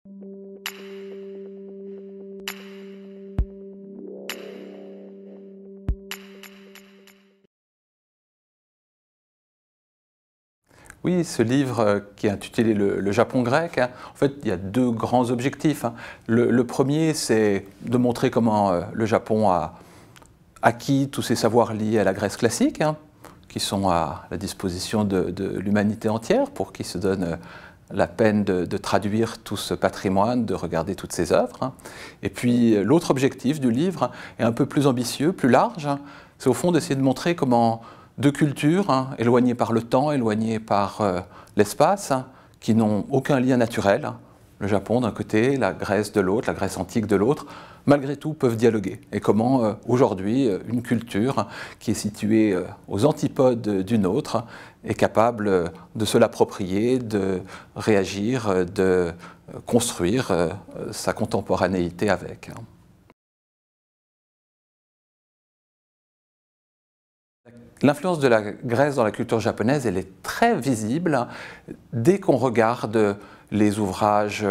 Oui, ce livre qui est intitulé Le Japon grec, en fait, il y a deux grands objectifs. Le premier, c'est de montrer comment le Japon a acquis tous ses savoirs liés à la Grèce classique, qui sont à la disposition de l'humanité entière, pour qui se donne la peine de traduire tout ce patrimoine, de regarder toutes ces œuvres. Et puis l'autre objectif du livre est un peu plus ambitieux, plus large, c'est au fond d'essayer de montrer comment deux cultures, éloignées par le temps, éloignées par l'espace, qui n'ont aucun lien naturel, le Japon d'un côté, la Grèce de l'autre, la Grèce antique de l'autre, malgré tout peuvent dialoguer. Et comment aujourd'hui une culture qui est située aux antipodes d'une autre est capable de se l'approprier, de réagir, de construire sa contemporanéité avec. L'influence de la Grèce dans la culture japonaise, elle est très visible dès qu'on regarde les ouvrages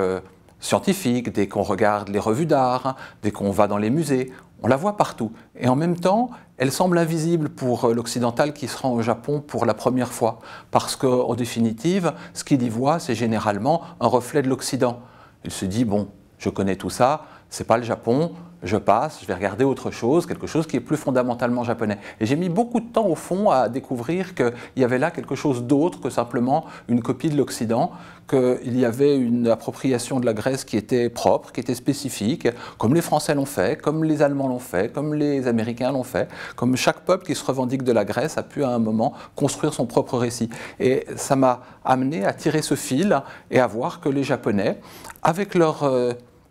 scientifiques, dès qu'on regarde les revues d'art, dès qu'on va dans les musées. On la voit partout. Et en même temps, elle semble invisible pour l'occidental qui se rend au Japon pour la première fois. Parce qu'en définitive, ce qu'il y voit, c'est généralement un reflet de l'Occident. Il se dit, bon, je connais tout ça, c'est pas le Japon, je passe, je vais regarder autre chose, quelque chose qui est plus fondamentalement japonais. Et j'ai mis beaucoup de temps au fond à découvrir qu'il y avait là quelque chose d'autre que simplement une copie de l'Occident, qu'il y avait une appropriation de la Grèce qui était propre, qui était spécifique, comme les Français l'ont fait, comme les Allemands l'ont fait, comme les Américains l'ont fait, comme chaque peuple qui se revendique de la Grèce a pu à un moment construire son propre récit. Et ça m'a amené à tirer ce fil et à voir que les Japonais, avec leur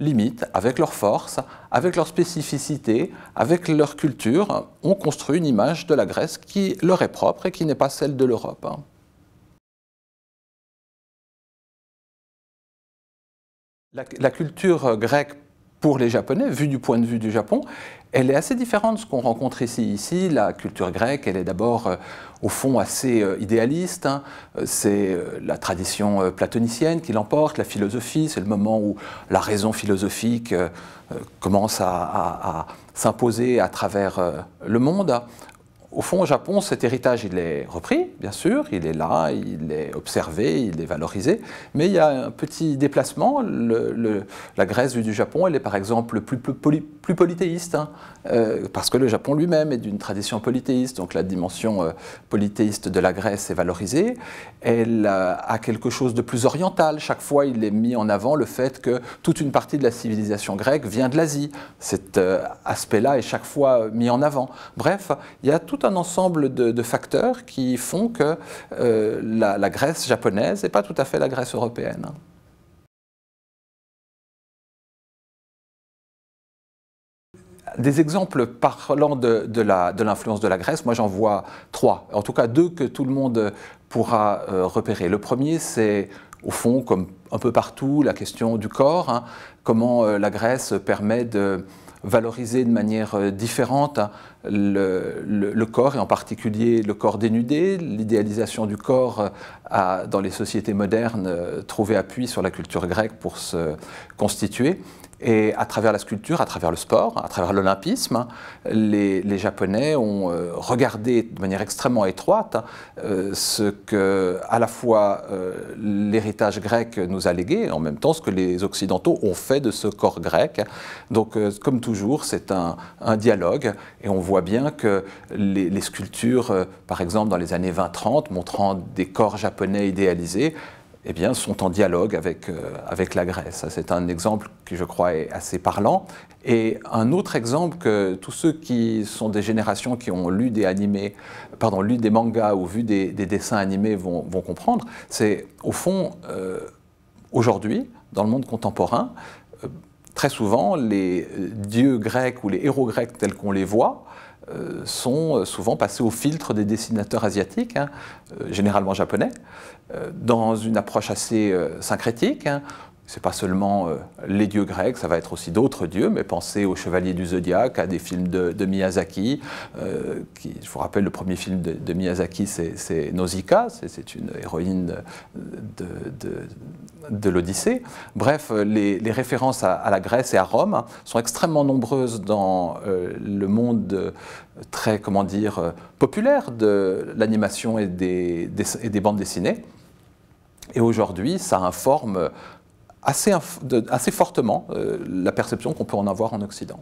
limites, avec leurs forces, avec leurs spécificités, avec leur culture, ont construit une image de la Grèce qui leur est propre et qui n'est pas celle de l'Europe. La culture grecque pour les Japonais, vue du point de vue du Japon, elle est assez différente de ce qu'on rencontre ici. Ici, la culture grecque, elle est d'abord, au fond, assez idéaliste. C'est la tradition platonicienne qui l'emporte, la philosophie, c'est le moment où la raison philosophique commence à s'imposer à travers le monde. Au fond, au Japon, cet héritage, il est repris, bien sûr, il est là, il est observé, il est valorisé, mais il y a un petit déplacement. La Grèce vue du Japon, elle est par exemple plus polythéiste, parce que le Japon lui-même est d'une tradition polythéiste, donc la dimension polythéiste de la Grèce est valorisée. Elle a quelque chose de plus oriental. Chaque fois, il est mis en avant le fait que toute une partie de la civilisation grecque vient de l'Asie. Cet aspect-là est chaque fois mis en avant. Bref, il y a tout un ensemble de facteurs qui font que la Grèce japonaise n'est pas tout à fait la Grèce européenne. Des exemples parlant de l'influence de la Grèce, moi j'en vois trois, en tout cas deux que tout le monde pourra repérer. Le premier, c'est au fond, comme un peu partout, la question du corps, comment la Grèce permet de valoriser de manière différente le corps, et en particulier le corps dénudé. L'idéalisation du corps a, dans les sociétés modernes, trouvé appui sur la culture grecque pour se constituer. Et à travers la sculpture, à travers le sport, à travers l'olympisme, les Japonais ont regardé de manière extrêmement étroite ce que, à la fois, l'héritage grec nous a légué, et en même temps ce que les Occidentaux ont fait de ce corps grec. Donc, comme toujours, c'est un dialogue, et on voit bien que les sculptures, par exemple dans les années 20-30, montrant des corps japonais idéalisés, eh bien, sont en dialogue avec la Grèce. C'est un exemple qui, je crois, est assez parlant. Et un autre exemple que tous ceux qui sont des générations qui ont lu des animés, pardon, lu des mangas ou vu des dessins animés vont comprendre, c'est au fond, aujourd'hui, dans le monde contemporain, très souvent, les dieux grecs ou les héros grecs tels qu'on les voit sont souvent passés au filtre des dessinateurs asiatiques, généralement japonais, dans une approche assez syncrétique. c'est pas seulement les dieux grecs, ça va être aussi d'autres dieux, mais pensez aux Chevaliers du Zodiaque, à des films de Miyazaki. Je vous rappelle, le premier film de Miyazaki, c'est Nausicaa, c'est une héroïne de l'Odyssée. Bref, les références à la Grèce et à Rome sont extrêmement nombreuses dans le monde très, comment dire, populaire de l'animation et des bandes dessinées. Et aujourd'hui, ça informe assez fortement la perception qu'on peut en avoir en Occident.